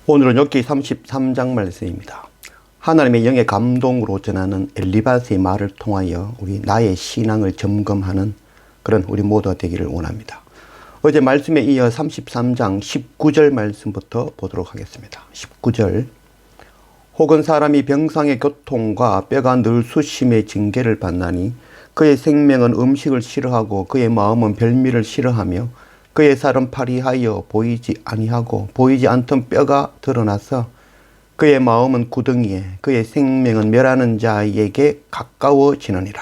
오늘은 욥기 33장 말씀입니다. 하나님의 영의 감동으로 전하는 엘리바스의 말을 통하여 우리 나의 신앙을 점검하는 그런 우리 모두가 되기를 원합니다. 어제 말씀에 이어 33장 19절 말씀부터 보도록 하겠습니다. 19절. 혹은 사람이 병상의 고통과 뼈가 늘 수심의 징계를 받나니 그의 생명은 음식을 싫어하고 그의 마음은 별미를 싫어하며 그의 살은 파리하여 보이지 아니하고 보이지 않던 뼈가 드러나서 그의 마음은 구덩이에 그의 생명은 멸하는 자에게 가까워지느니라.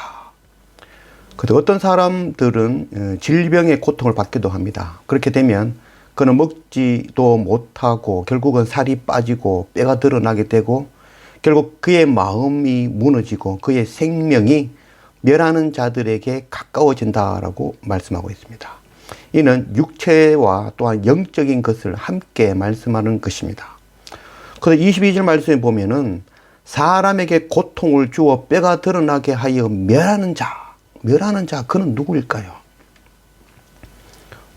그런데 어떤 사람들은 질병의 고통을 받기도 합니다. 그렇게 되면 그는 먹지도 못하고 결국은 살이 빠지고 뼈가 드러나게 되고 결국 그의 마음이 무너지고 그의 생명이 멸하는 자들에게 가까워진다라고 말씀하고 있습니다. 이는 육체와 또한 영적인 것을 함께 말씀하는 것입니다. 그래서 22절 말씀에 보면은 사람에게 고통을 주어 뼈가 드러나게 하여 멸하는 자, 그는 누구일까요?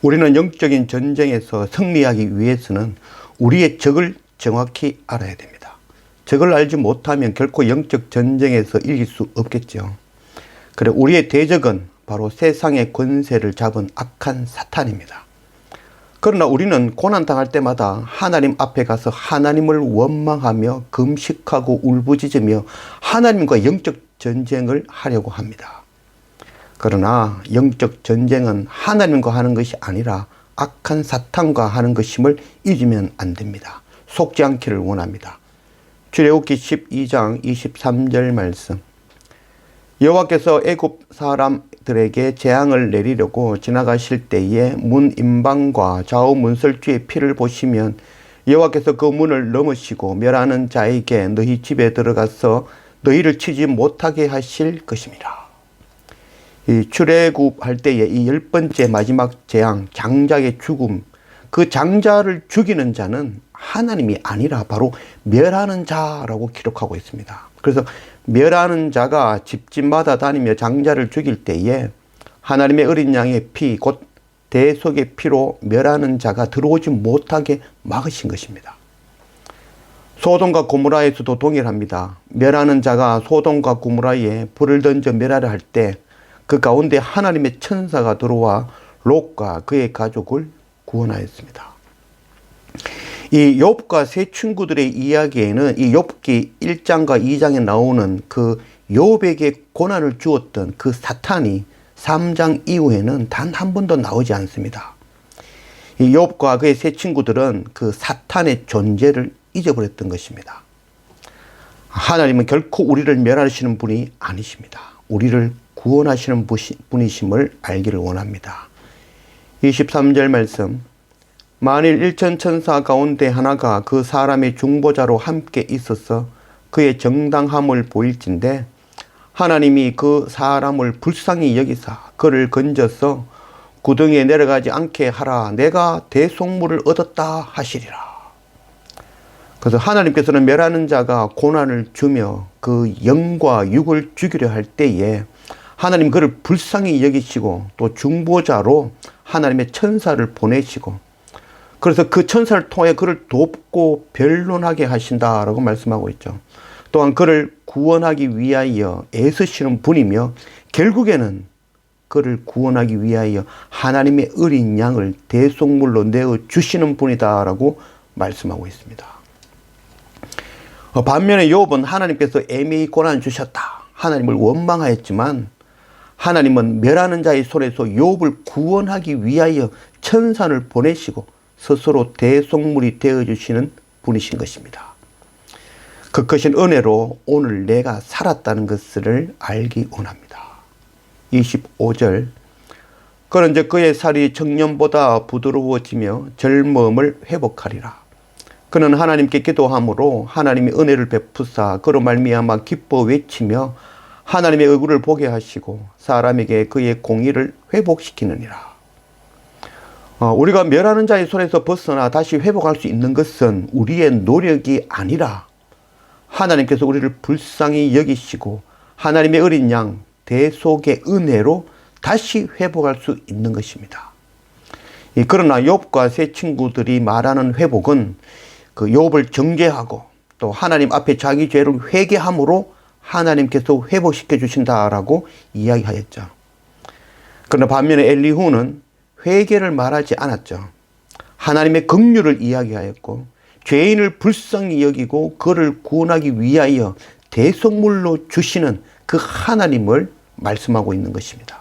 우리는 영적인 전쟁에서 승리하기 위해서는 우리의 적을 정확히 알아야 됩니다. 적을 알지 못하면 결코 영적 전쟁에서 이길 수 없겠죠. 그래, 우리의 대적은 바로 세상의 권세를 잡은 악한 사탄입니다. 그러나 우리는 고난당할 때마다 하나님 앞에 가서 하나님을 원망하며 금식하고 울부짖으며 하나님과 영적 전쟁을 하려고 합니다. 그러나 영적 전쟁은 하나님과 하는 것이 아니라 악한 사탄과 하는 것임을 잊으면 안 됩니다. 속지 않기를 원합니다. 출애굽기 12장 23절 말씀. 여호와께서 애굽 사람들에게 재앙을 내리려고 지나가실 때에 문 임방과 좌우 문설주의 피를 보시면 여호와께서 그 문을 넘으시고 멸하는 자에게 너희 집에 들어가서 너희를 치지 못하게 하실 것입니다. 이 출애굽할 때에 이 10번째 마지막 재앙, 장자의 죽음, 그 장자를 죽이는 자는 하나님이 아니라 바로 멸하는 자라고 기록하고 있습니다. 그래서 멸하는 자가 집집마다 다니며 장자를 죽일 때에 하나님의 어린 양의 피, 곧 대속의 피로 멸하는 자가 들어오지 못하게 막으신 것입니다. 소돔과 고모라에서도 동일합니다. 멸하는 자가 소돔과 고모라에 불을 던져 멸하려 할 때 그 가운데 하나님의 천사가 들어와 롯과 그의 가족을 구원하였습니다. 이 욥과 세 친구들의 이야기에는 이 욥기 1장과 2장에 나오는 그 욥에게 고난을 주었던 그 사탄이 3장 이후에는 단 한 번도 나오지 않습니다. 이 욥과 그의 세 친구들은 그 사탄의 존재를 잊어버렸던 것입니다. 하나님은 결코 우리를 멸하시는 분이 아니십니다. 우리를 구원하시는 분이심을 알기를 원합니다. 23절 말씀. 만일 1000 천사 가운데 하나가 그 사람의 중보자로 함께 있어서 그의 정당함을 보일진데 하나님이 그 사람을 불쌍히 여기사 그를 건져서 구덩이에 내려가지 않게 하라. 내가 대속물을 얻었다 하시리라. 그래서 하나님께서는 멸하는 자가 고난을 주며 그 영과 육을 죽이려 할 때에 하나님 그를 불쌍히 여기시고 또 중보자로 하나님의 천사를 보내시고 그래서 그 천사를 통해 그를 돕고 변론하게 하신다라고 말씀하고 있죠. 또한 그를 구원하기 위하여 애쓰시는 분이며 결국에는 그를 구원하기 위하여 하나님의 어린 양을 대속물로 내어주시는 분이다라고 말씀하고 있습니다. 반면에 욥은 하나님께서 애매히 고난을 주셨다. 하나님을 원망하였지만 하나님은 멸하는 자의 손에서 욥을 구원하기 위하여 천사를 보내시고 스스로 대속물이 되어주시는 분이신 것입니다. 그 크신 은혜로 오늘 내가 살았다는 것을 알기 원합니다. 25절. 그런즉 그의 살이 청년보다 부드러워지며 젊음을 회복하리라. 그는 하나님께 기도함으로 하나님이 은혜를 베푸사 그로 말미암아 기뻐 외치며 하나님의 얼굴을 보게 하시고 사람에게 그의 공의를 회복시키느니라. 우리가 멸하는 자의 손에서 벗어나 다시 회복할 수 있는 것은 우리의 노력이 아니라 하나님께서 우리를 불쌍히 여기시고 하나님의 어린 양 대속의 은혜로 다시 회복할 수 있는 것입니다. 그러나 욥과 세 친구들이 말하는 회복은 그 욥을 정죄하고 또 하나님 앞에 자기 죄를 회개함으로 하나님께서 회복시켜 주신다라고 이야기하였죠. 그러나 반면에 엘리후는 회개를 말하지 않았죠. 하나님의 긍휼을 이야기하였고 죄인을 불쌍히 여기고 그를 구원하기 위하여 대속물로 주시는 그 하나님을 말씀하고 있는 것입니다.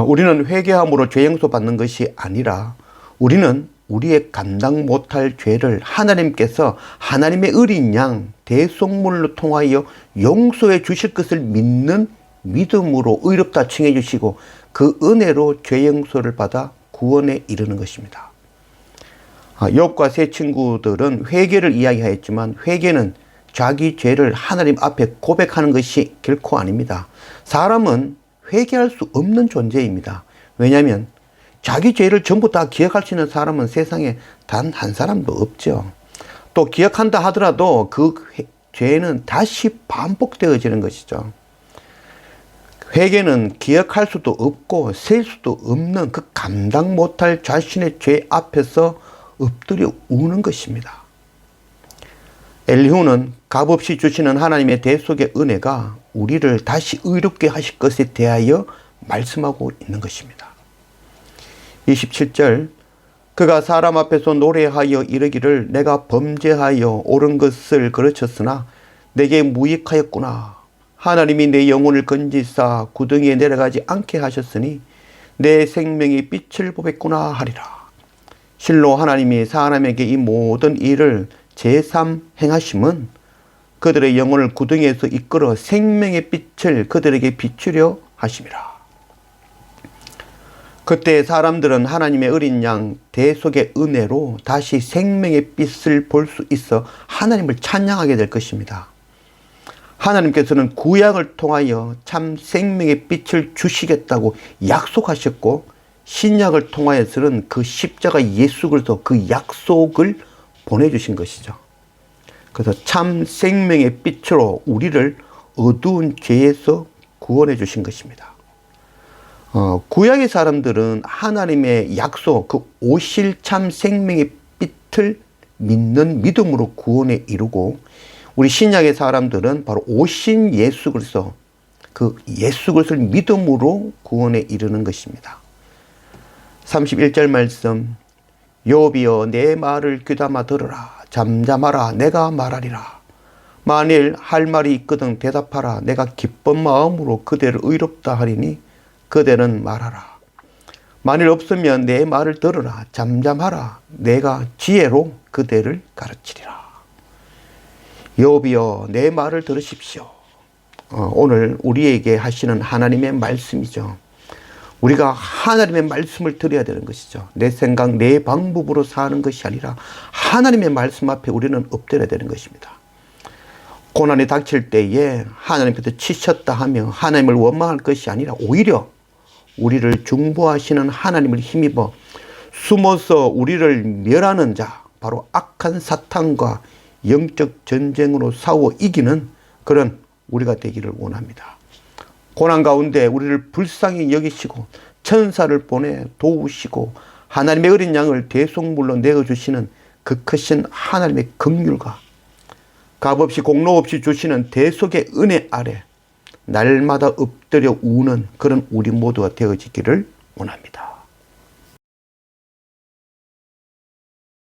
우리는 회개함으로 죄 용서 받는 것이 아니라 우리는 우리의 감당 못할 죄를 하나님께서 하나님의 어린 양 대속물로 통하여 용서해 주실 것을 믿는 믿음으로 의롭다 칭해 주시고 그 은혜로 죄 용서를 받아 구원에 이르는 것입니다. 욥과 세 친구들은 회개를 이야기하였지만 회개는 자기 죄를 하나님 앞에 고백하는 것이 결코 아닙니다. 사람은 회개할 수 없는 존재입니다. 왜냐하면 자기 죄를 전부 다 기억할 수 있는 사람은 세상에 단 한 사람도 없죠. 또 기억한다 하더라도 그 죄는 다시 반복되어지는 것이죠. 회개는 기억할 수도 없고 셀 수도 없는 그 감당 못할 자신의 죄 앞에서 엎드려 우는 것입니다. 엘리후는 값없이 주시는 하나님의 대속의 은혜가 우리를 다시 의롭게 하실 것에 대하여 말씀하고 있는 것입니다. 27절 그가 사람 앞에서 노래하여 이르기를 내가 범죄하여 옳은 것을 그르쳤으나 내게 무익하였구나. 하나님이 내 영혼을 건지사 구덩이에 내려가지 않게 하셨으니 내 생명의 빛을 보겠구나 하리라. 실로 하나님이 사람에게 이 모든 일을 제삼 행하심은 그들의 영혼을 구덩이에서 이끌어 생명의 빛을 그들에게 비추려 하심이라. 그때 사람들은 하나님의 어린 양 대속의 은혜로 다시 생명의 빛을 볼 수 있어 하나님을 찬양하게 될 것입니다. 하나님께서는 구약을 통하여 참 생명의 빛을 주시겠다고 약속하셨고 신약을 통하여서는 그 십자가 예수 그리스도 그 약속을 보내주신 것이죠. 그래서 참 생명의 빛으로 우리를 어두운 죄에서 구원해 주신 것입니다. 구약의 사람들은 하나님의 약속, 그 오실 참 생명의 빛을 믿는 믿음으로 구원에 이르고 우리 신약의 사람들은 바로 오신 예수 그리스도, 그 예수 그리스도를 믿음으로 구원에 이르는 것입니다. 31절 말씀 욥이여 내 말을 귀담아 들으라. 잠잠하라. 내가 말하리라. 만일 할 말이 있거든 대답하라. 내가 기쁜 마음으로 그대를 의롭다 하리니 그대는 말하라. 만일 없으면 내 말을 들으라. 잠잠하라. 내가 지혜로 그대를 가르치리라. 욥이여 내 말을 들으십시오. 오늘 우리에게 하시는 하나님의 말씀이죠. 우리가 하나님의 말씀을 들어야 되는 것이죠. 내 생각, 내 방법으로 사는 것이 아니라 하나님의 말씀 앞에 우리는 엎드려야 되는 것입니다. 고난이 닥칠 때에 하나님께서 치셨다 하며 하나님을 원망할 것이 아니라 오히려 우리를 중보하시는 하나님을 힘입어 숨어서 우리를 멸하는 자, 바로 악한 사탄과 영적 전쟁으로 싸워 이기는 그런 우리가 되기를 원합니다. 고난 가운데 우리를 불쌍히 여기시고 천사를 보내 도우시고 하나님의 어린 양을 대속물로 내어주시는 그 크신 하나님의 긍휼과 값없이 공로 없이 주시는 대속의 은혜 아래 날마다 엎드려 우는 그런 우리 모두가 되어지기를 원합니다.